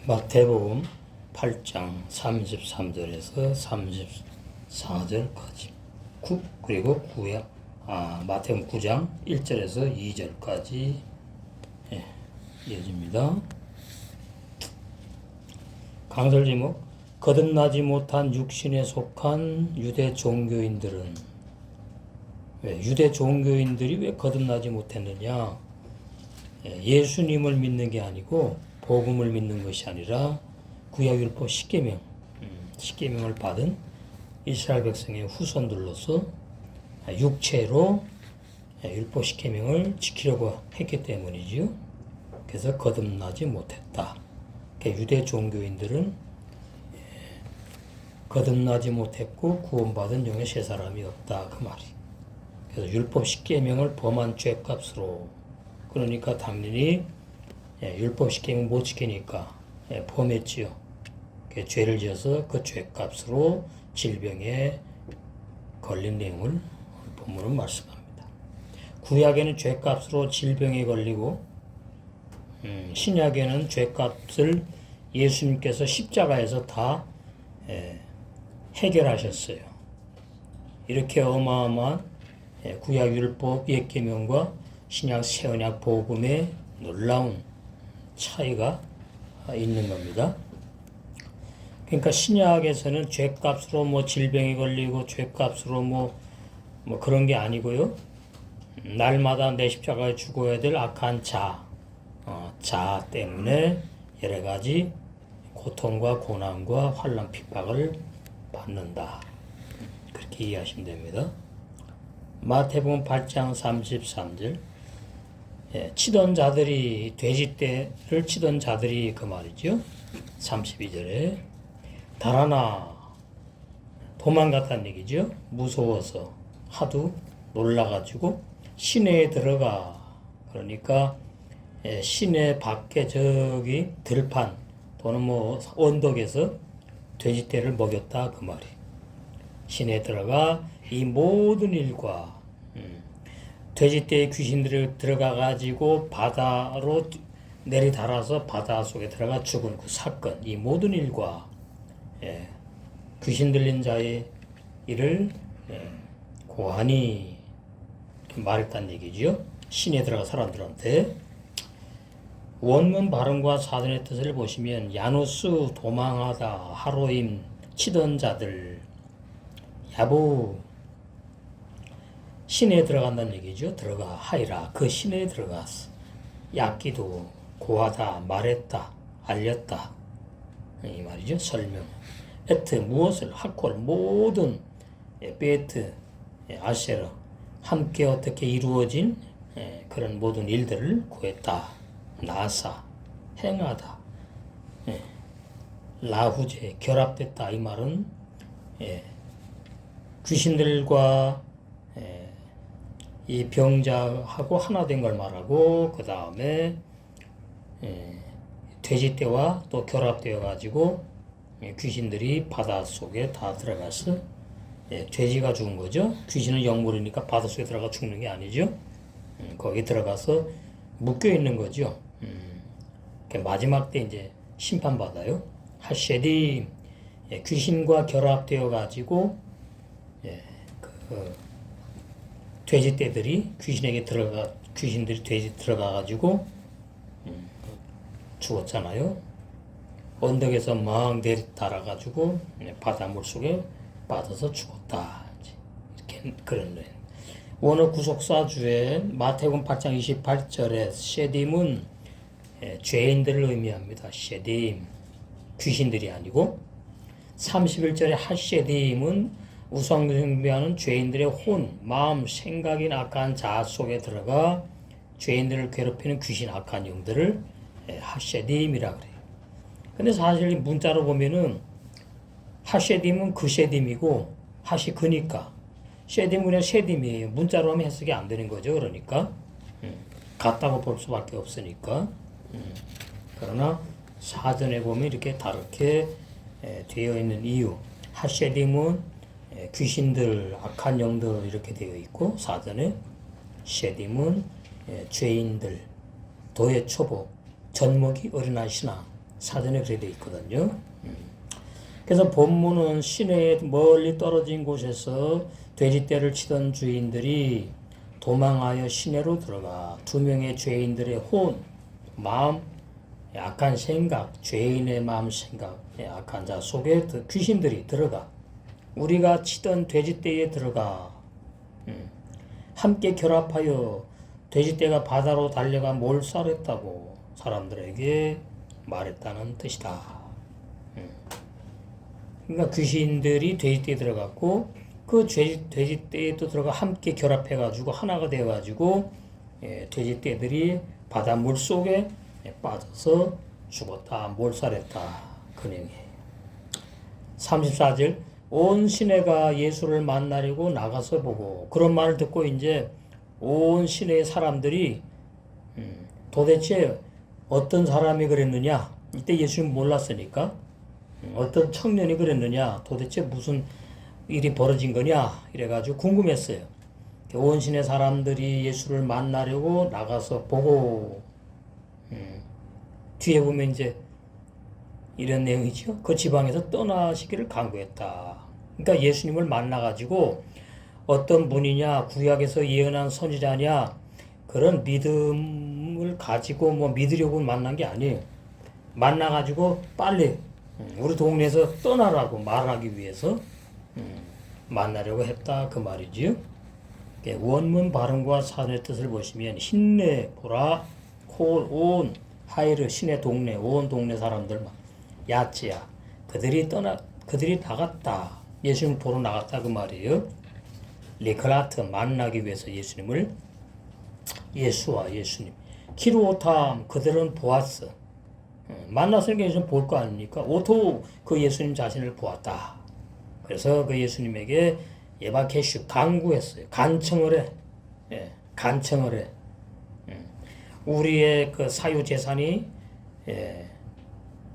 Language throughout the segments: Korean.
마태복음 8장 33절에서 34절까지 그리고 마태복음 9장 1절에서 2절까지 이어집니다. 강설 제목: 거듭나지 못한 육신에 속한 유대 종교인들은. 유대 종교인들이 왜 거듭나지 못했느냐? 예수님을 믿는 게 아니고 복음을 믿는 것이 아니라 구약율법 10계명을 받은 이스라엘 백성의 후손들로서 육체로 율법 10계명을 지키려고 했기 때문이지요. 그래서 거듭나지 못했다. 유대 종교인들은 거듭나지 못했고 구원받은 종의 세 사람이 없다, 그 말이. 그래서 율법 10계명을 범한 죄값으로, 그러니까 당연히 율법 10계명 못 지키니까 범했지요. 죄를 지어서 그 죄값으로 질병에 걸린 내용을 본문은 말씀합니다. 구약에는 죄값으로 질병에 걸리고 신약에는 죄값을 예수님께서 십자가에서 다 해결하셨어요. 이렇게 어마어마한 구약 율법 옛계명과 신약 새언약 복음의 놀라운 차이가 있는 겁니다. 그러니까 신약에서는 죄값으로 질병에 걸리고 죄값으로 그런 게 아니고요. 날마다 내 십자가에 죽어야 될 악한 자 때문에 여러 가지 고통과 고난과 환난 핍박을 받는다. 그렇게 이해하시면 됩니다. 마태복음 8장 33절. 치던 자들이, 돼지떼를 치던 자들이, 그 말이죠. 32절에 달아나 도망갔다는 얘기죠. 무서워서 하도 놀라가지고 시내에 들어가. 그러니까 시내 밖에 저기 들판 또는 언덕에서 돼지떼를 먹였다, 그 말이. 시내에 들어가 이 모든 일과 돼지떼의 귀신들이 들어가가지고 바다로 내리달아서 바다 속에 들어가 죽은 그 사건, 이 모든 일과 귀신 들린 자의 일을 고안히 말했다는 얘기죠. 신에 들어가 사람들한테. 원문 발음과 사전의 뜻을 보시면 야누스, 도망하다, 하로임, 치던 자들, 야부, 시내에 들어간다는 얘기죠. 들어가, 하이라, 그 시내에 들어갔어. 얕기도, 고하다, 말했다, 알렸다, 이 말이죠. 설명. 에트, 무엇을, 하콜, 모든, 베트, 아세라, 함께 어떻게 이루어진 그런 모든 일들을 구했다. 나사, 행하다, 라후제, 결합됐다, 이 말은 귀신들과 이 병자하고 하나 된 걸 말하고, 그 다음에 돼지떼와 또 결합되어 가지고 귀신들이 바다 속에 다 들어가서 돼지가 죽은 거죠. 귀신은 영물이니까 바다 속에 들어가 죽는 게 아니죠. 거기 들어가서 묶여 있는 거죠. 마지막 때 이제 심판받아요. 하쉐디, 귀신과 결합되어 가지고 돼지떼들이 귀신들이 돼지 들어가가지고 죽었잖아요. 언덕에서 막 내리달아가지고 바닷물 속에 빠져서 죽었다. 이렇게 그런 거예요. 원어 구속사주에 마태복음 8장 28절에 셰딤은 죄인들을 의미합니다. 셰딤, 귀신들이 아니고. 31절에 하셰딤은 우상숭배하는 죄인들의 혼, 마음, 생각인 악한 자아 속에 들어가 죄인들을 괴롭히는 귀신, 악한 영들을 하셰딤이라 그래요. 근데 사실 문자로 보면은 하셰딤은 그 셰딤이고 하시 그니까 셰딤은 그냥 셰딤이에요. 문자로 하면 해석이 안 되는 거죠. 그러니까 같다고 볼 수밖에 없으니까. 그러나 사전에 보면 이렇게 다르게 되어 있는 이유, 하셰딤은 귀신들, 악한 영들 이렇게 되어 있고, 사전에 셰딤은 죄인들, 도의 초복, 젖먹이 어린아이 신앙 사전에 그렇게 돼 있거든요. 그래서 본문은 시내에 멀리 떨어진 곳에서 돼지떼를 치던 주인들이 도망하여 시내로 들어가 두 명의 죄인들의 마음, 악한 생각, 죄인의 마음 생각, 악한 자 속에 귀신들이 들어가 우리가 치던 돼지떼에 들어가 함께 결합하여 돼지떼가 바다로 달려가 몰살했다고 사람들에게 말했다는 뜻이다. 그러니까 귀신들이 돼지떼에 들어갔고 그 돼지떼에 또 들어가 함께 결합해가지고 하나가 되어가지고 돼지떼들이 바다 물 속에 빠져서 죽었다, 몰살했다. 그 내용이에요. 34절 온 시내가 예수를 만나려고 나가서 보고 그런 말을 듣고 이제 온 시내의 사람들이 도대체 어떤 사람이 그랬느냐? 이때 예수님 몰랐으니까 어떤 청년이 그랬느냐? 도대체 무슨 일이 벌어진 거냐? 이래가지고 궁금했어요. 온 시내 사람들이 예수를 만나려고 나가서 보고 뒤에 보면 이제 이런 내용이죠. 그 지방에서 떠나시기를 간구했다. 그러니까 예수님을 만나가지고 어떤 분이냐, 구약에서 예언한 선지자냐, 그런 믿음을 가지고 뭐 믿으려고 만난 게 아니에요. 만나가지고 빨리 우리 동네에서 떠나라고 말하기 위해서 만나려고 했다. 그 말이지요. 원문 발음과 사전의 뜻을 보시면 힘내 보라 콜 온 하이르 시내 동네 온 동네 사람들 야찌야 그들이 나갔다. 예수님 보러 나갔다 그 말이에요. 리클라트 만나기 위해서 예수님을 예수와 예수님 키루오탐 그들은 보았어. 만났으니까 예수님 볼 거 아닙니까? 오토 그 예수님 자신을 보았다. 그래서 그 예수님에게 예바케슈 강구했어요. 간청을 해. 예, 간청을 해. 우리의 그 사유 재산이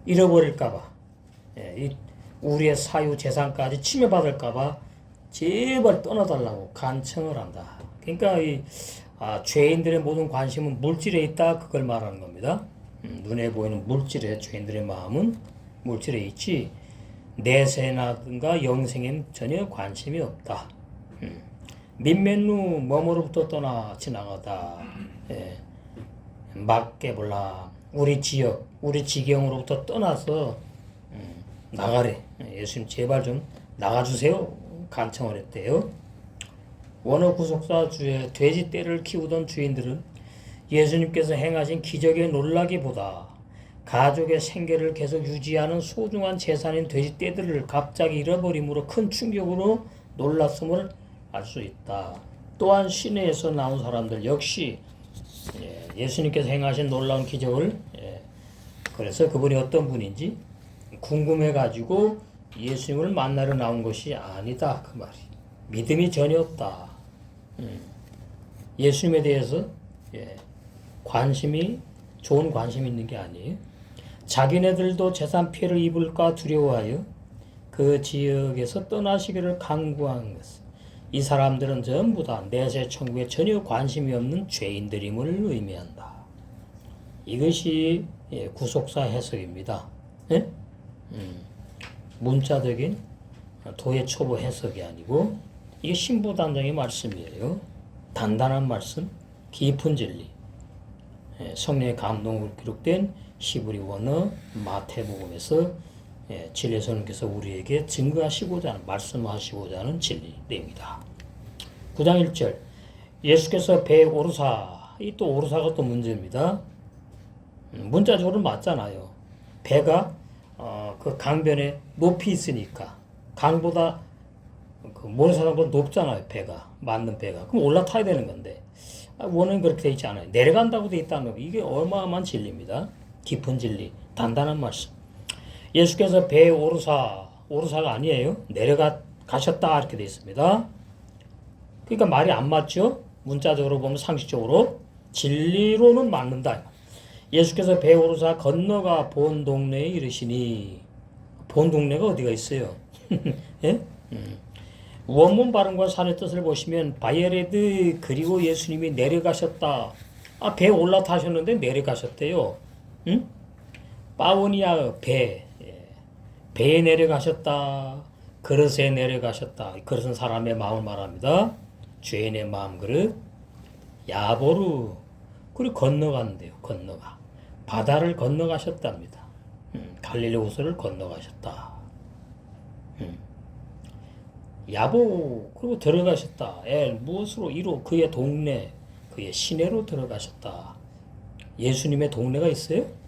잃어버릴까봐, 우리의 사유 재산까지 침해받을까봐 제발 떠나달라고 간청을 한다. 그러니까 죄인들의 모든 관심은 물질에 있다. 그걸 말하는 겁니다. 눈에 보이는 물질에 죄인들의 마음은 물질에 있지 내세나든가 영생엔 전혀 관심이 없다. 민맨루 뭐뭐로부터 떠나 지나가다. 막게볼라 우리 지역 우리 지경으로부터 떠나서 나가래. 예수님 제발 좀 나가주세요. 간청을 했대요. 원어 구속사 주에 돼지떼를 키우던 주인들은 예수님께서 행하신 기적에 놀라기보다 가족의 생계를 계속 유지하는 소중한 재산인 돼지떼들을 갑자기 잃어버림으로 큰 충격으로 놀랐음을 알 수 있다. 또한 시내에서 나온 사람들 역시 예수님께서 행하신 놀라운 기적을 그래서 그분이 어떤 분인지 궁금해가지고 예수님을 만나러 나온 것이 아니다. 그 말이 믿음이 전혀 없다. 예수님에 대해서 좋은 관심이 있는 게 아니에요. 자기네들도 재산 피해를 입을까 두려워하여 그 지역에서 떠나시기를 간구한 것은 이 사람들은 전부 다 내세 천국에 전혀 관심이 없는 죄인들임을 의미한다. 이것이 구속사 해석입니다. 문자적인 도의 초보 해석이 아니고 이게 신부단장의 말씀이에요. 단단한 말씀, 깊은 진리. 성령의 감동으로 기록된 히브리 원어 마태복음에서 진리의 성령께서 우리에게 증거하시고자 하는 말씀하시고자 하는 진리 내용이다. 9장 1절 예수께서 배에 오르사 이 또 오르사가 또 문제입니다. 문자적으로 맞잖아요. 배가 그 강변에 높이 있으니까 강보다 그 모래사장보다 높잖아요. 배가 맞는 배가 그럼 올라타야 되는 건데 원은 그렇게 돼 있지 않아요. 내려간다고 돼 있다는 거 이게 어마어마한 진리입니다. 깊은 진리, 단단한 말씀. 예수께서 배에 오르사가 아니에요. 가셨다 이렇게 돼 있습니다. 그러니까 말이 안 맞죠? 문자적으로 보면 상식적으로 진리로는 맞는다. 예수께서 배에 오르사 건너가 본 동네에 이르시니 본 동네가 어디가 있어요? 예? 원문 발음과 산의 뜻을 보시면 바이에레드 그리고 예수님이 내려가셨다. 배에 올라타셨는데 내려가셨대요. 응? 빠오니아 배, 배에 내려가셨다. 그릇에 내려가셨다. 그릇은 사람의 마음을 말합니다. 죄인의 마음 그릇. 야보루. 그리고 건너간대요. 건너가. 바다를 건너가셨답니다. 갈릴리 호수를 건너가셨다. 야보. 그리고 들어가셨다. 무엇으로 이로 그의 동네, 그의 시내로 들어가셨다. 예수님의 동네가 있어요?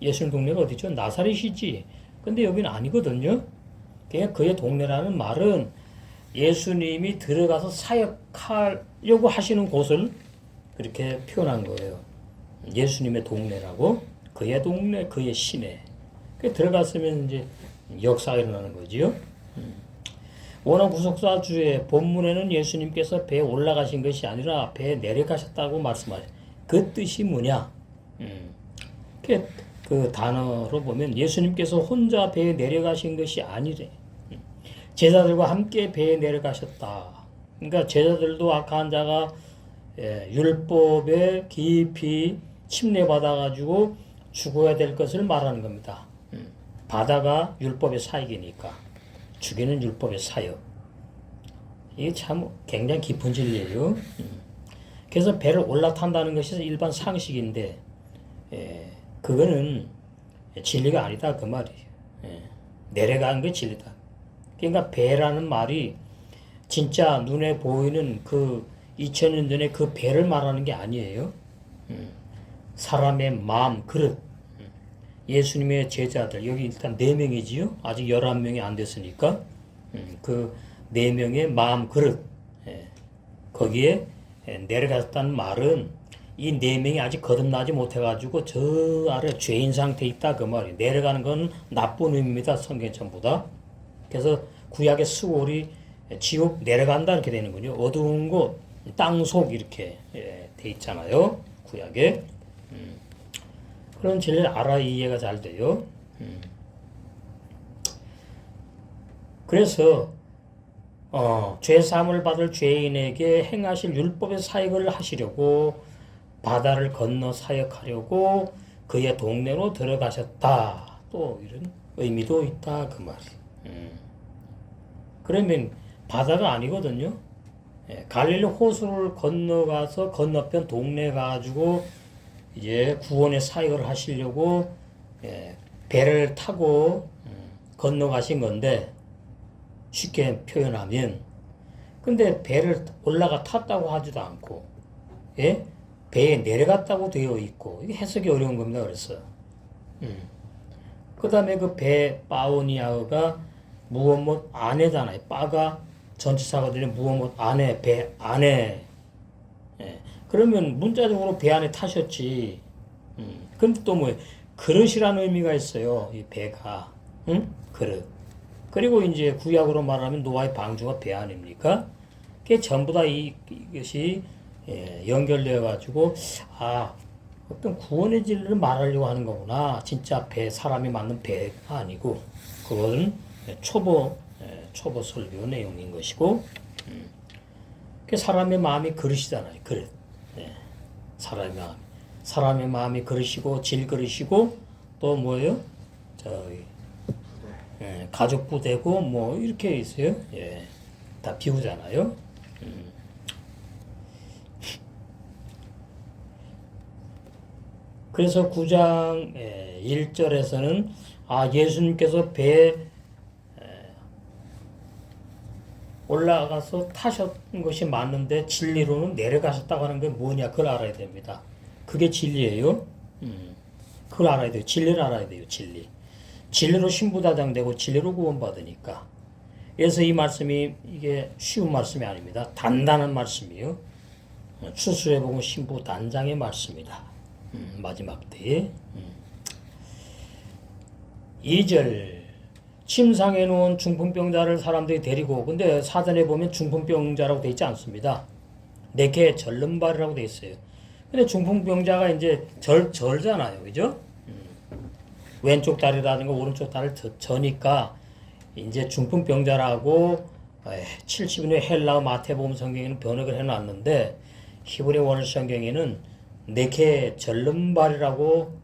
예수님 동네가 어디죠? 나사렛이지. 근데 여기는 아니거든요. 그냥 그의 동네라는 말은 예수님이 들어가서 사역하려고 하시는 곳을 그렇게 표현한 거예요. 예수님의 동네라고. 그의 동네, 그의 시내. 들어갔으면 이제 역사가 일어나는 거지요. 원어 구속사주의 본문에는 예수님께서 배에 올라가신 것이 아니라 배에 내려가셨다고 말씀하셔요. 그 뜻이 뭐냐? 그 단어로 보면 예수님께서 혼자 배에 내려가신 것이 아니래. 제자들과 함께 배에 내려가셨다. 그러니까 제자들도 악한 자가 율법에 깊이 침례받아가지고 죽어야 될 것을 말하는 겁니다. 바다가 율법의 사역이니까 죽이는 율법의 사역. 이게 참 굉장히 깊은 진리예요. 그래서 배를 올라탄다는 것이 일반 상식인데 그거는 진리가 아니다 그 말이에요. 내려가는 게 진리다. 그러니까 배라는 말이 진짜 눈에 보이는 그 2000년 전에 그 배를 말하는 게 아니에요. 사람의 마음 그릇. 예수님의 제자들 여기 일단 4명이지요. 아직 11명이 안 됐으니까 그 4명의 마음 그릇. 거기에 내려갔다는 말은 이 4명이 아직 거듭나지 못해가지고 저 아래 죄인 상태에 있다 그 말이에요. 내려가는 건 나쁜 의미입니다. 성경 전부 다. 그래서 구약의 수월이 지옥 내려간다 이렇게 되는군요. 어두운 곳, 땅속 이렇게 돼 있잖아요. 구약에. 그런 진리를 알아야 이해가 잘 돼요. 그래서 죄사함을 받을 죄인에게 행하실 율법의 사역을 하시려고 바다를 건너 사역하려고 그의 동네로 들어가셨다. 또 이런 의미도 있다 그 말이에요. 그러면 바다가 아니거든요. 갈릴리 호수를 건너가서 건너편 동네 가지고 이제 구원의 사역을 하시려고 배를 타고 건너가신 건데 쉽게 표현하면 근데 배를 올라가 탔다고 하지도 않고 배에 내려갔다고 되어 있고 이게 해석이 어려운 겁니다. 그래서 그 다음에 그 배 빠오니아가 무엇못 안에잖아요. 빠가 전치사가 들리면 무엇못 안에 배 안에 그러면 문자적으로 배 안에 타셨지. 근데 또 뭐예요? 그릇이라는 의미가 있어요. 이 배가 그릇. 그리고 이제 구약으로 말하면 노아의 방주가 배 아닙니까? 그게 전부 다 이것이 연결되어 가지고 어떤 구원의 진리를 말하려고 하는 거구나. 진짜 배 사람이 맞는 배가 아니고 그것은 초보 설교 내용인 것이고 그 사람의 마음이 그릇이잖아요. 그릇. 사람의 마음이 그릇이고 질그릇이고 또 뭐예요? 가족 부대고 뭐 이렇게 있어요. 다 비우잖아요. 그래서 9장 1절에서는 예수님께서 배에 올라가서 타셨던 것이 맞는데 진리로는 내려가셨다고 하는 게 뭐냐 그걸 알아야 됩니다. 그게 진리예요. 그걸 알아야 돼요. 진리를 알아야 돼요. 진리로 신부다장되고 진리로 구원받으니까. 그래서 이 말씀이 이게 쉬운 말씀이 아닙니다. 단단한 말씀이에요. 추수해보고 신부 단장의 말씀이다. 마지막 때에 2절 침상에 놓은 중풍병자를 사람들이 데리고 근데 사전에 보면 중풍병자라고 되어 있지 않습니다. 네개 절름발이라고 되어 있어요. 근데 중풍병자가 이제 절잖아요. 그죠? 왼쪽 다리라든가 오른쪽 다리를 저니까 이제 중풍병자라고 70년의 헬라어 마태복음 성경에는 번역을 해놨는데 히브리 원어 성경에는 네개 절름발이라고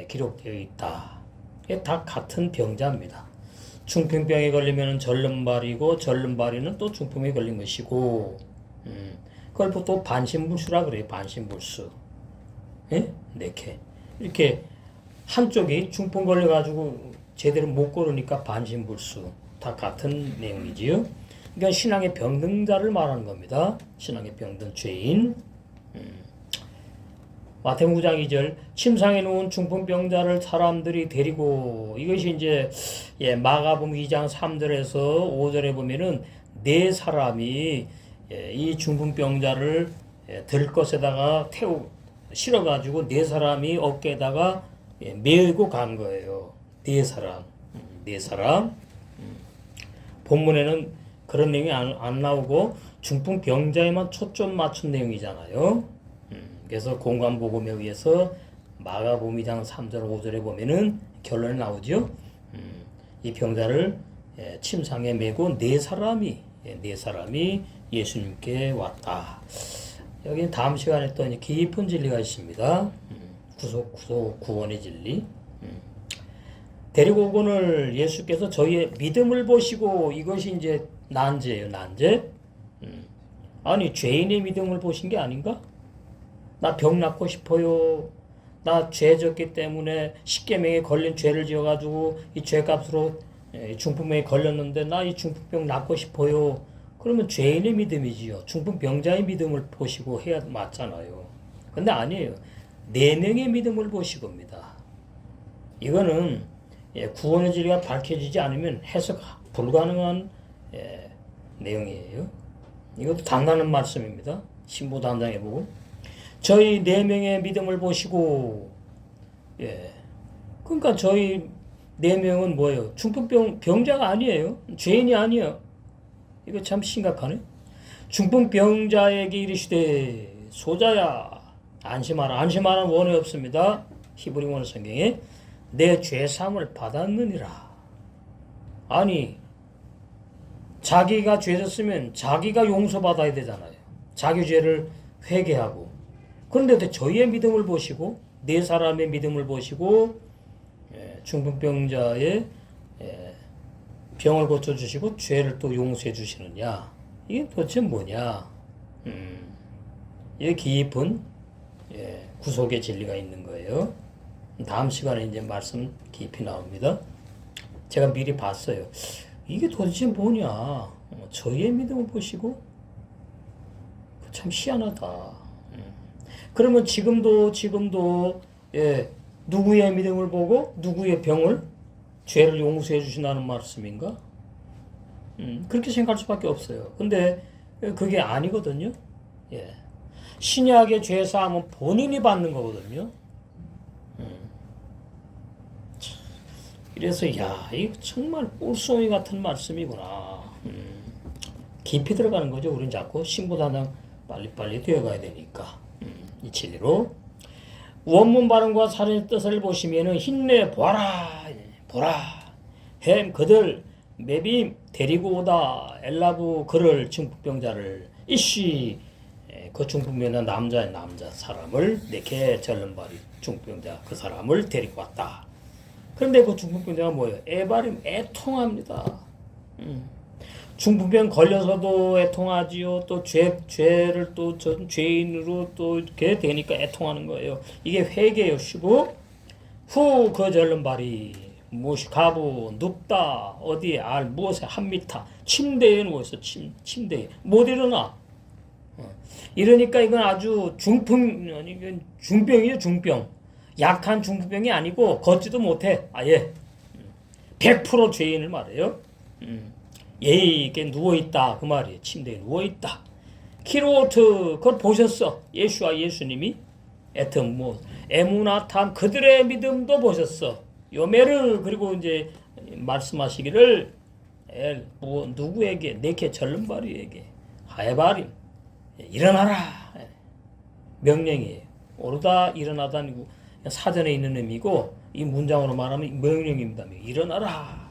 기록되어 있다. 다 같은 병자입니다. 중풍병에 걸리면 절름발이고 절름발이는 또 중풍에 걸린 것이고 그걸 또 반신불수라 그래요. 반신불수. 예? 이렇게 한쪽이 중풍 걸려가지고 제대로 못 걸으니까 반신불수. 다 같은 내용이지요. 그러니까 신앙의 병든자를 말하는 겁니다. 신앙의 병든 죄인. 마태복음 9장 2절 침상에 누운 중풍병자를 사람들이 데리고 이것이 이제 마가복음 2장 3절에서 5절에 보면은 네 사람이 이 중풍병자를 들것에다가 실어가지고 네 사람이 어깨에다가 메고 간 거예요. 네 사람. 본문에는 그런 내용이 안 나오고 중풍병자에만 초점 맞춘 내용이잖아요. 그래서 공관복음에 의해서 마가복음 2장 3절 5절에 보면은 결론이 나오죠. 이 병자를 침상에 메고 네 사람이 예수님께 왔다. 여기 다음 시간에 또 깊은 진리가 있습니다. 구원의 진리. 데리고 오거늘 예수께서 저희의 믿음을 보시고 이것이 이제 난제예요. 난제. 아니 죄인의 믿음을 보신 게 아닌가? 나 병 낫고 싶어요. 나 죄 졌기 때문에 십계명에 걸린 죄를 지어가지고 이 죄값으로 중풍병에 걸렸는데 나 이 중풍병 낫고 싶어요. 그러면 죄인의 믿음이지요. 중풍병자의 믿음을 보시고 해야 맞잖아요. 근데 아니에요. 네 명의 믿음을 보시고입니다. 이거는 구원의 진리가 밝혀지지 않으면 해석 불가능한 내용이에요. 이것도 단단한 말씀입니다. 신부 단장해 보고 저희 네 명의 믿음을 보시고 그러니까 저희 네 명은 뭐예요? 중풍병자가 아니에요. 죄인이 아니에요. 이거 참 심각하네. 중풍병자에게 이르시되 소자야 안심하라. 안심하라는 원이 없습니다. 히브리 원어 성경에 내 죄사함을 받았느니라. 아니 자기가 죄졌으면 자기가 용서받아야 되잖아요. 자기 죄를 회개하고. 그런데 저희의 믿음을 보시고 네 사람의 믿음을 보시고 중풍병자의 병을 고쳐주시고 죄를 또 용서해 주시느냐. 이게 도대체 뭐냐. 이게 깊은 구속의 진리가 있는 거예요. 다음 시간에 이제 말씀 깊이 나옵니다. 제가 미리 봤어요. 이게 도대체 뭐냐. 저희의 믿음을 보시고 참 희한하다. 그러면 지금도 누구의 믿음을 보고 누구의 병을 죄를 용서해 주신다는 말씀인가? 그렇게 생각할 수밖에 없어요. 근데 그게 아니거든요. 신약의 죄사함은 본인이 받는 거거든요. 그래서 이거 정말 꿀송이 같은 말씀이구나. 깊이 들어가는 거죠. 우리는 자꾸 신부단장 빨리빨리 되어가야 되니까. 이 진리로 원문 발음과 살인의 뜻을 보시면은 힘내 보아라 햄 그들 매빔 데리고 오다 엘라부 그를 중풍병자를 이씨 그 중풍병자 남자 사람을 내게 절름발이 중풍병자 그 사람을 데리고 왔다. 그런데 그 중풍병자가 뭐예요? 애발임 애통합니다. 중풍병 걸려서도 애통하지요. 또 죄를 또 죄인으로 또 이렇게 되니까 애통하는 거예요. 이게 회개요. 쉬고 후 그 절름발이 무엇이 가부 눕다 어디에 무엇에 한 미터 침대에 누워있어. 침대에 못 일어나. 이러니까 이건 아주 중병이에요. 중병. 약한 중풍병이 아니고 걷지도 못해. 아예 100% 죄인을 말해요. 예의있게 누워있다 그 말이에요. 침대에 누워있다. 키로트 그걸 보셨어. 예수님이 에텀 에무나탐 그들의 믿음도 보셨어. 요메르 그리고 이제 말씀하시기를 누구에게 내게 절름발이에게 하에바림 일어나라 명령이에요. 오르다 일어나다 아니고 사전에 있는 의미고 이 문장으로 말하면 명령입니다. 일어나라.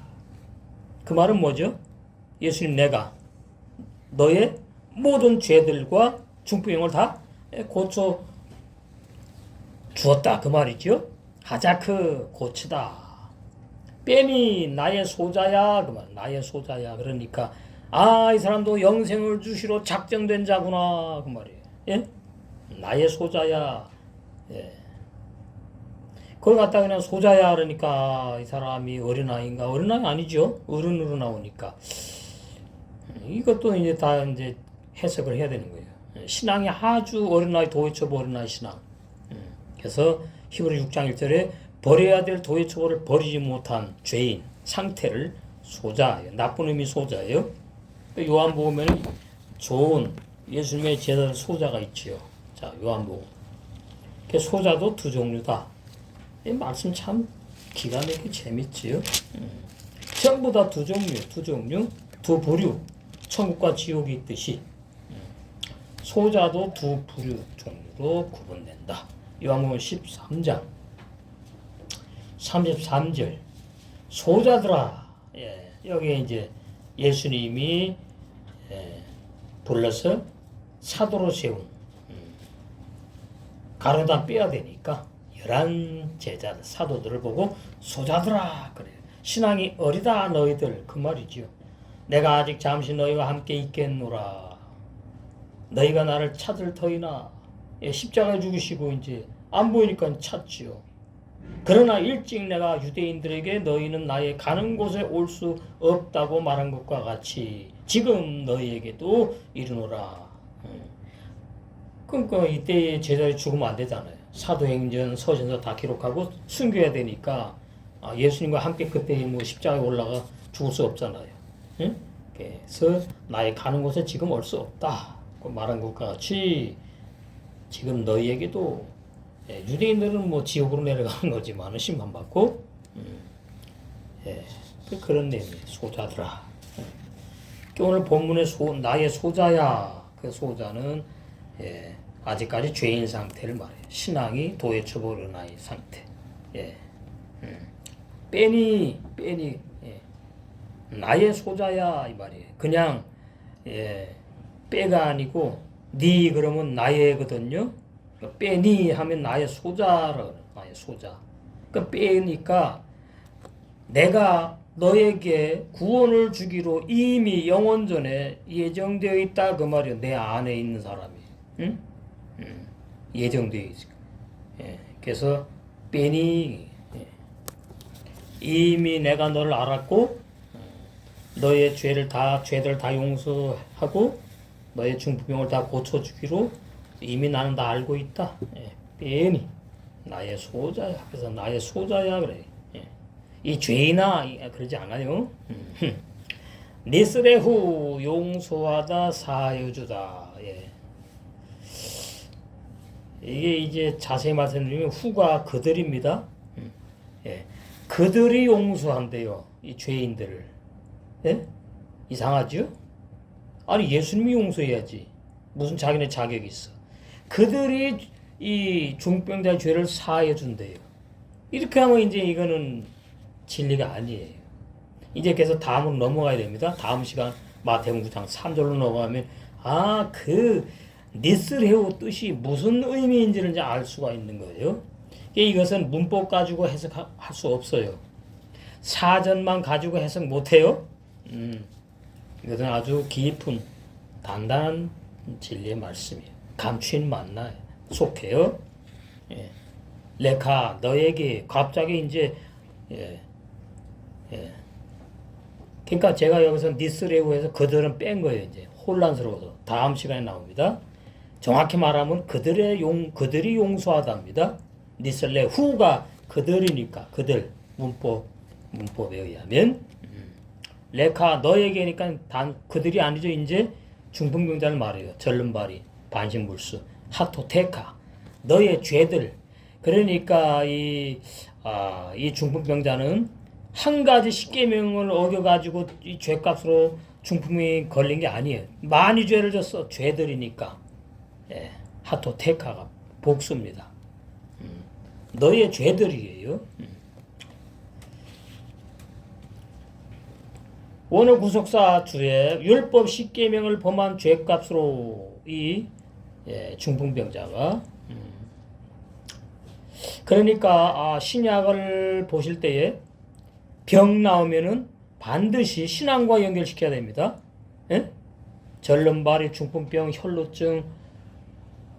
그 말은 뭐죠? 예수님 내가 너의 모든 죄들과 중풍병을 다 고쳐 주었다 그 말이죠. 하자크 고치다. 뺀이 나의 소자야 그만 나의 소자야. 그러니까 이 사람도 영생을 주시러 작정된 자구나 그 말이에요. 예? 나의 소자야. 예. 그걸 갖다 그냥 소자야 그러니까 이 사람이 어린아이인가? 어린아이 아니죠. 어른으로 나오니까 이것도 이제 다 이제 해석을 해야 되는 거예요. 신앙이 아주 어린아이 도회초보 어린아이 신앙. 그래서 히브리 6장 1절에 버려야 될 도회초보를 버리지 못한 죄인 상태를 소자예요. 나쁜 의미 소자예요. 요한복음에는 좋은 예수님의 제자들 소자가 있지요. 자, 요한복음. 소자도 두 종류다. 이 말씀 참 기가 막히게 재밌지요. 전부 다 두 종류, 두 부류, 천국과 지옥이 있듯이 소자도 두 부류 종류로 구분된다. 요한복음 13장 33절 소자들아. 예, 여기에 이제 예수님이 불러서 사도로 세운 가로다 빼야 되니까 11 제자들 사도들을 보고 소자들아 그래요. 신앙이 어리다 너희들 그 말이죠. 내가 아직 잠시 너희와 함께 있겠노라. 너희가 나를 찾을 터이나. 십자가에 죽으시고 이제 안 보이니까 찾지요. 그러나 일찍 내가 유대인들에게 너희는 나의 가는 곳에 올 수 없다고 말한 것과 같이 지금 너희에게도 이르노라. 그러니까 이때 제자들이 죽으면 안 되잖아요. 사도행전, 서신서 다 기록하고 숨겨야 되니까 예수님과 함께 그때 뭐 십자가에 올라가 죽을 수 없잖아요. 응? 그래서 나의 가는 곳에 지금 올 수 없다. 말한 것과 같이 지금 너희에게도 유대인들은 뭐 지옥으로 내려가는 거지만 심판받고 그런 내용이에요. 소자들아. 오늘 본문의 나의 소자야. 그 소자는 아직까지 죄인 상태를 말해요. 신앙이 도회초보 어린아이 상태. 뺀이 나의 소자야 이 말이에요. 그냥 빼가 아니고 니 그러면 나의거든요. 빼니 하면 나의 소자라 그래. 나의 소자. 그러니까 빼니까 내가 너에게 구원을 주기로 이미 영원 전에 예정되어 있다 그 말이야. 내 안에 있는 사람이. 응? 예정되어 있어. 그래서 빼니 이미 내가 너를 알았고 너의 죄들 다 용서하고 너의 중풍병을 다 고쳐주기로 이미 나는 다 알고 있다. 빼니 나의 소자야. 그래서 나의 소자야 그래. 이 죄인아 그러지 않아요. 니스레후 용서하다 사여주다. 이게 이제 자세히 말씀드리면 후가 그들입니다. 그들이 용서한대요. 이 죄인들을. 이상하죠? 아니 예수님이 용서해야지. 무슨 자기네 자격이 있어. 그들이 이 중병자의 죄를 사해 준대요. 이렇게 하면 이제 이거는 진리가 아니에요. 이제 그래서 다음으로 넘어가야 됩니다. 다음 시간 마태복음 9장 3절로 넘어가면 그 니스레오 뜻이 무슨 의미인지를 이제 알 수가 있는 거예요. 이것은 문법 가지고 해석할 수 없어요. 사전만 가지고 해석 못해요. 이것은 아주 깊은 단단한 진리의 말씀이에요. 감추인 만나에 속해요. 레카 너에게 갑자기 이제 그러니까 제가 여기서 니스레오에서 그들은 뺀 거예요. 이제 혼란스러워서 다음 시간에 나옵니다. 정확히 말하면 그들이 용서하답니다. 니스레 후가 그들이니까 그들 문법에 의하면 레카 너에게니까 단 그들이 아니죠. 이제 중풍병자를 말해요. 절름발이 반신불수 하토테카 너의 죄들. 그러니까 이 중풍병자는 한 가지 십계명을 어겨가지고 이 죄값으로 중풍이 걸린 게 아니에요. 많이 죄를 졌어. 죄들이니까. 하토테카가 복수입니다. 너의 죄들이에요. 원어 구속사 주에 율법 십계명을 범한 죄값으로 이 중풍병자가 그러니까 신약을 보실 때에 병 나오면은 반드시 신앙과 연결시켜야 됩니다. 예? 절름발이, 중풍병, 혈루증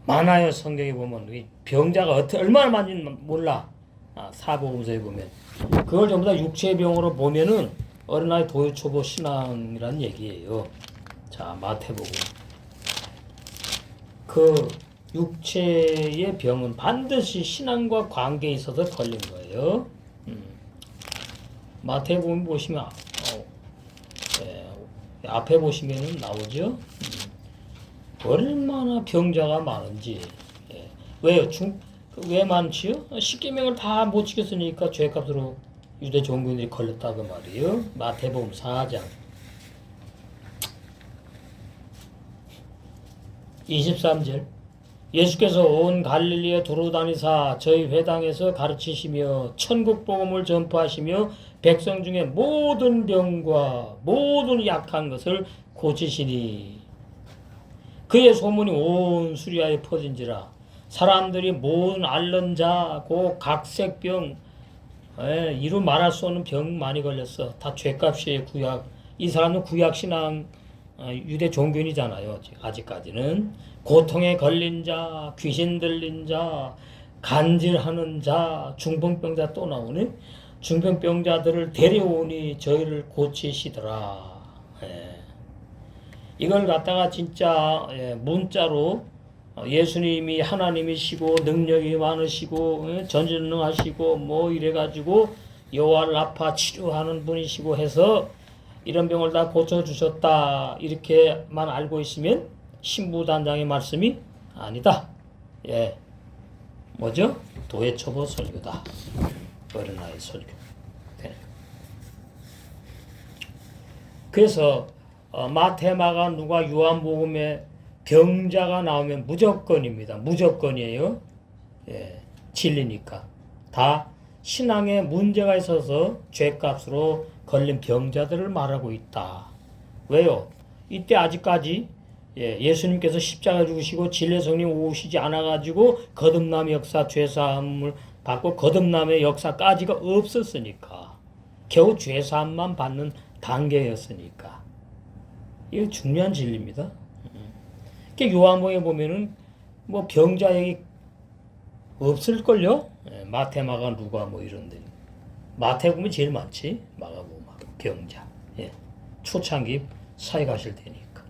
많아요. 성경에 보면 병자가 얼마나 많은지 몰라. 사복음서에 보면 그걸 전부 다 육체의 병으로 보면은 어린아이 도유초보 신앙이란 얘기예요. 자, 마태복음. 그 육체의 병은 반드시 신앙과 관계에 있어서 걸린 거예요. 마태복음 보시면 앞에 보시면은 나오죠. 얼마나 병자가 많은지. 왜요? 왜 많지요? 십계명을 다 못 지켰으니까 죄값으로 유대 종교인들이 걸렸다고 말이에요. 마태복음 4장 23절. 예수께서 온 갈릴리에 두루 다니사 저희 회당에서 가르치시며 천국 복음을 전파하시며 백성 중에 모든 병과 모든 약한 것을 고치시니 그의 소문이 온 수리아에 퍼진지라. 사람들이 모든 앓는 자, 고 각색병, 이루 말할 수 없는 병 많이 걸렸어. 다 죄값이에요. 구약. 이 사람은 구약 신앙 유대 종교인이잖아요. 아직까지는. 고통에 걸린 자, 귀신 들린 자, 간질하는 자, 중풍병자 또 나오네. 중풍병자들을 데려오니 저희를 고치시더라. 이걸 갖다가 진짜 문자로 예수님이 하나님이시고 능력이 많으시고 전지능하시고 뭐 이래가지고 여호와를 아파 치료하는 분이시고 해서 이런 병을 다 고쳐주셨다 이렇게만 알고 있으면 신부단장의 말씀이 아니다. 뭐죠? 도예초보 설교다. 어린아이 설교. 그래서 마태, 마가, 누가, 요한복음에 병자가 나오면 무조건입니다. 무조건이에요. 진리니까. 다 신앙에 문제가 있어서 죄값으로 걸린 병자들을 말하고 있다. 왜요? 이때 아직까지 예수님께서 십자가 죽으시고 진리의 성령 오시지 않아가지고 거듭남의 역사, 죄사함을 받고 거듭남의 역사까지가 없었으니까. 겨우 죄사함만 받는 단계였으니까. 이거 중요한 진리입니다. 요한복음에 보면은 뭐 병자 얘기 없을걸요? 마태마가 누가 뭐 이런데. 마태복음이 제일 많지. 마가복음 병자. 초창기 사회 가실 때니까.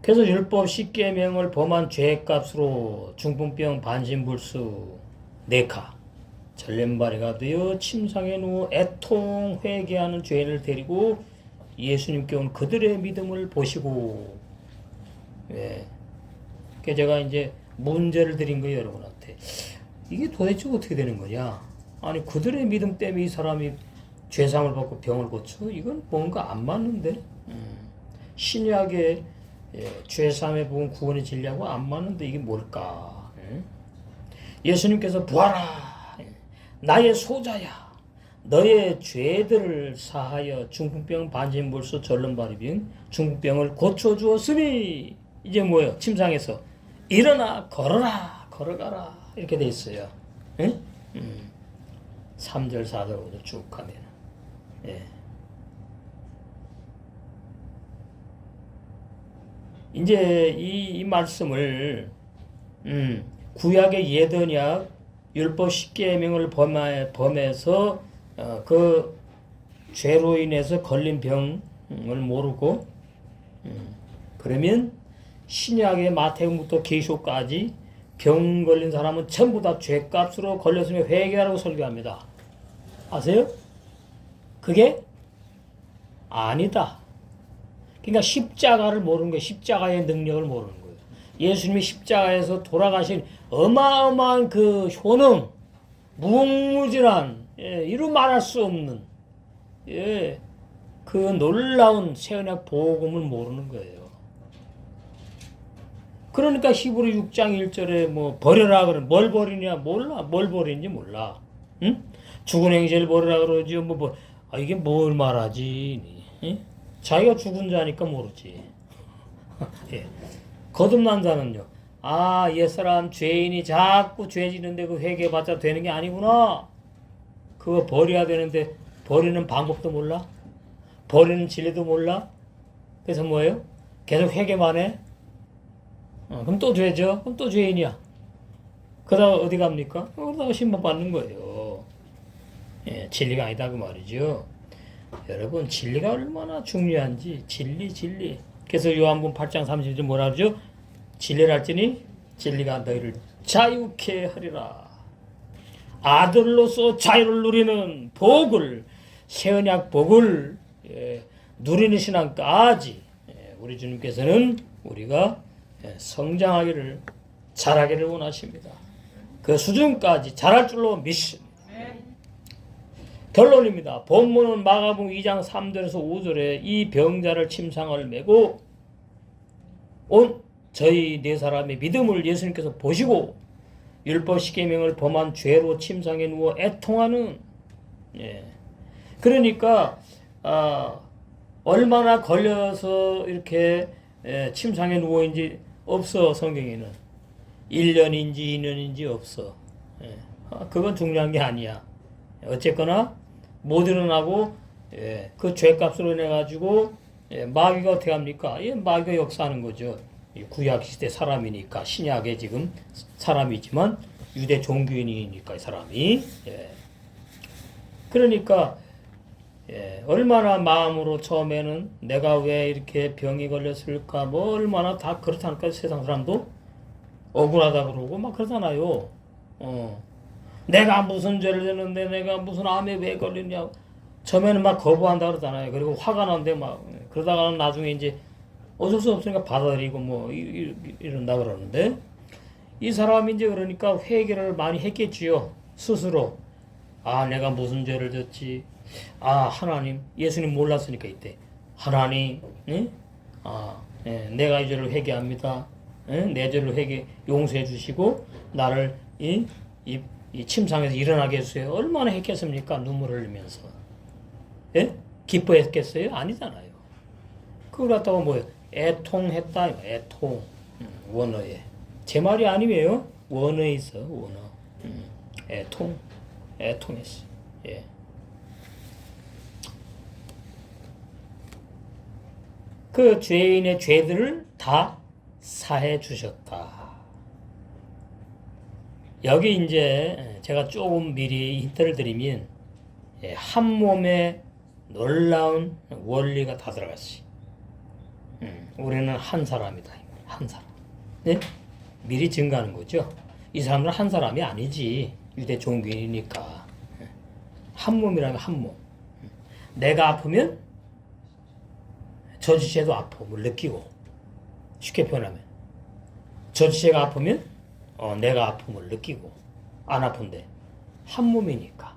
그래서 율법 10계명을 범한 죄값으로 중풍병, 반신불수, 네카, 절렘발이가 되어 침상에 누워 애통 회개하는 죄인을 데리고 예수님께 온 그들의 믿음을 보시고, 그 제가 이제 문제를 드린 거예요, 여러분한테. 이게 도대체 어떻게 되는 거냐? 아니, 그들의 믿음 때문에 이 사람이 죄상을 받고 병을 고쳐? 이건 뭔가 안 맞는데? 신약의 죄사함의 복음 구원의 진리하고 안 맞는데 이게 뭘까? 예수님께서 부하라! 나의 소자야! 너의 죄들을 사하여 중풍병, 반신불수, 절름발이병, 중풍병을 고쳐주었으니 이제 뭐예요? 침상에서 일어나 걸어라 걸어가라 이렇게 돼 있어요. 3절 4절 5절 쭉 가면 이제 이 말씀을 구약의 예언약 율법 10계명을 범해서 그 죄로 인해서 걸린 병을 모르고 그러면 신약의 마태복음부터 계시록까지 병 걸린 사람은 전부 다 죄값으로 걸렸으면 회개하라고 설교합니다. 아세요? 그게 아니다. 그러니까 십자가를 모르는 거예요. 십자가의 능력을 모르는 거예요. 예수님이 십자가에서 돌아가신 어마어마한 그 효능, 무궁무진한 이루 말할 수 없는 그 놀라운 새언약 복음을 모르는 거예요. 그러니까 히브리 6장 1절에 뭐 버려라 그래. 뭘 버리냐 몰라. 뭘 버리는지 몰라. 응? 죽은 행실을 버리라 그러지. 이게 뭘 말하지? 응? 자기가 죽은 자니까 모르지. 거듭난 자는요. 옛사람 죄인이 자꾸 죄 지는데 그 회개받자 되는 게 아니구나. 그거 버려야 되는데 버리는 방법도 몰라? 버리는 진리도 몰라? 그래서 뭐예요? 계속 회개만 해? 그럼 또 죄죠? 그럼 또 죄인이야. 그러다가 어디 갑니까? 그러다가 심판받는 거예요. 예, 진리가 아니다 그 말이죠. 여러분 진리가 얼마나 중요한지 진리. 그래서 요한복음 8장 30절 뭐라 그러죠? 진리를 할지니 진리가 너희를 자유케 하리라. 아들로서 자유를 누리는 복을 새 언약 복을 누리는 신앙까지 우리 주님께서는 우리가 성장하기를 자라기를 원하십니다. 그 수준까지 자랄 줄로 믿습니다. 결론입니다. 본문은 마가복음 2장 3절에서 5절에 이 병자를 침상을 메고 온 저희 네 사람의 믿음을 예수님께서 보시고 율법 십계명을 범한 죄로 침상에 누워 애통하는 그러니까 얼마나 걸려서 이렇게 침상에 누워있는지 없어. 성경에는 1년인지 2년인지 없어. 그건 중요한 게 아니야. 어쨌거나 못 일어나고 그 죄값으로 인해 가지고 마귀가 어떻게 합니까? 마귀가 역사하는 거죠. 구약 시대 사람이니까 신약에 지금 사람이지만 유대 종교인이니까 이 사람이 그러니까 얼마나 마음으로 처음에는 내가 왜 이렇게 병이 걸렸을까 뭐 얼마나 다 그렇다니까 세상 사람도 억울하다 그러고 막 그러잖아요. 내가 무슨 죄를 졌는데 내가 무슨 암에 왜 걸렸냐 처음에는 막 거부한다 그러잖아요. 그리고 화가 나는데 막 그러다가는 나중에 이제 어쩔 수 없으니까 받아들이고 뭐 이런다 그러는데 이 사람이 이제 그러니까 회개를 많이 했겠지요. 스스로 내가 무슨 죄를 졌지. 하나님 예수님 몰랐으니까 이때 하나님 내가 이 죄를 회개합니다. 내 죄를 용서해 주시고 나를 이 침상에서 일어나게 해주세요. 얼마나 했겠습니까? 눈물을 흘리면서 기뻐했겠어요? 아니잖아요. 그걸 갖다가 뭐예요? 애통했다. 애통. 원어에. 제 말이 아니에요. 원어에 있어. 원어. 애통. 애통했어. 예. 그 죄인의 죄들을 다 사해 주셨다. 여기 이제 제가 조금 미리 힌트를 드리면 한 몸에 놀라운 원리가 다 들어갔어요. 우리는 한 사람이다. 한 사람. 네? 미리 증가하는 거죠. 이 사람들은 한 사람이 아니지. 유대 종교인이니까. 한 몸이라면 한 몸. 내가 아프면 저 지체도 아픔을 느끼고 쉽게 표현하면 저 지체가 아프면 내가 아픔을 느끼고 안 아픈데 한 몸이니까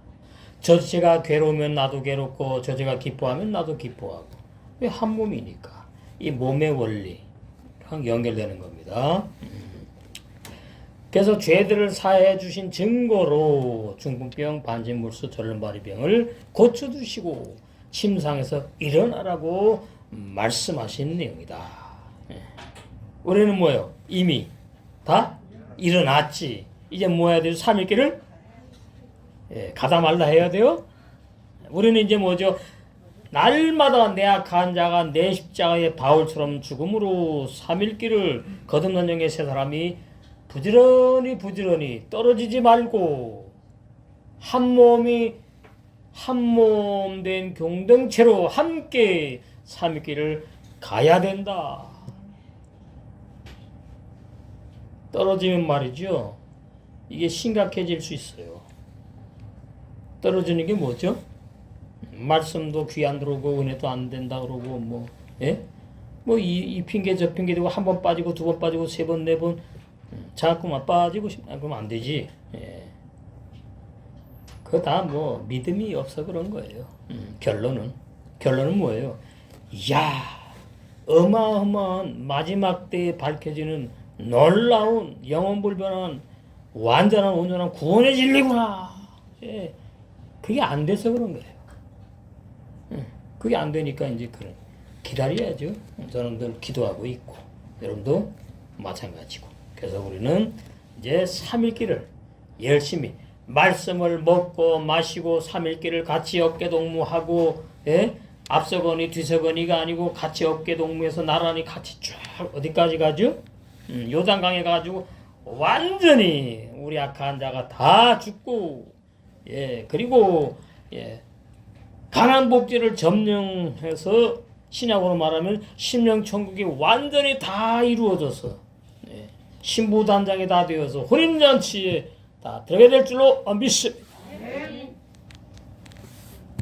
저 지체가 괴로우면 나도 괴롭고 저 지체가 기뻐하면 나도 기뻐하고 왜 한 몸이니까 이 몸의 원리랑 연결되는 겁니다. 그래서 죄들을 사해 주신 증거로 중풍병, 반진물수, 절름발이병을 고쳐주시고 침상에서 일어나라고 말씀하신 내용이다. 우리는 뭐예요? 이미 다 일어났지. 이제 뭐 해야 되죠? 3일길을 가다 말다 해야 돼요. 우리는 이제 뭐죠? 날마다 내 악한 자가 내 십자가의 바울처럼 죽음으로 3일길을 거듭난 영의 세 사람이 부지런히 떨어지지 말고 한 몸 된 공동체로 함께 3일길을 가야 된다. 떨어지면 말이죠. 이게 심각해질 수 있어요. 떨어지는 게 뭐죠? 말씀도 귀 안 들어오고 은혜도 안 된다 그러고 이 핑계 저 핑계 대고 한 번 빠지고 두 번 빠지고 세 번 네 번 자꾸만 빠지고 그러면 안 되지. 그거 다 뭐 믿음이 없어 그런 거예요. 결론은 뭐예요? 이야 어마어마한 마지막 때에 밝혀지는 놀라운 영원불변한 완전한 온전한 구원의 진리구나. 그게 안 돼서 그런 거예요. 그게 안 되니까 이제 기다려야죠. 저는 늘 기도하고 있고 여러분도 마찬가지고. 그래서 우리는 이제 3일 길을 열심히 말씀을 먹고 마시고 삼일길을 같이 어깨동무하고 예? 앞서거니 뒤서거니가 아니고 같이 어깨동무해서 나란히 같이 쭉 어디까지 가죠? 요단강에 가지고 완전히 우리 악한 자가 다 죽고 예 그리고 예 가난 복지를 점령해서 신약으로 말하면 심령천국이 완전히 다 이루어져서 예, 신부단장이 다 되어서 혼인잔치에 다 들어가게 될 줄로 믿습니다.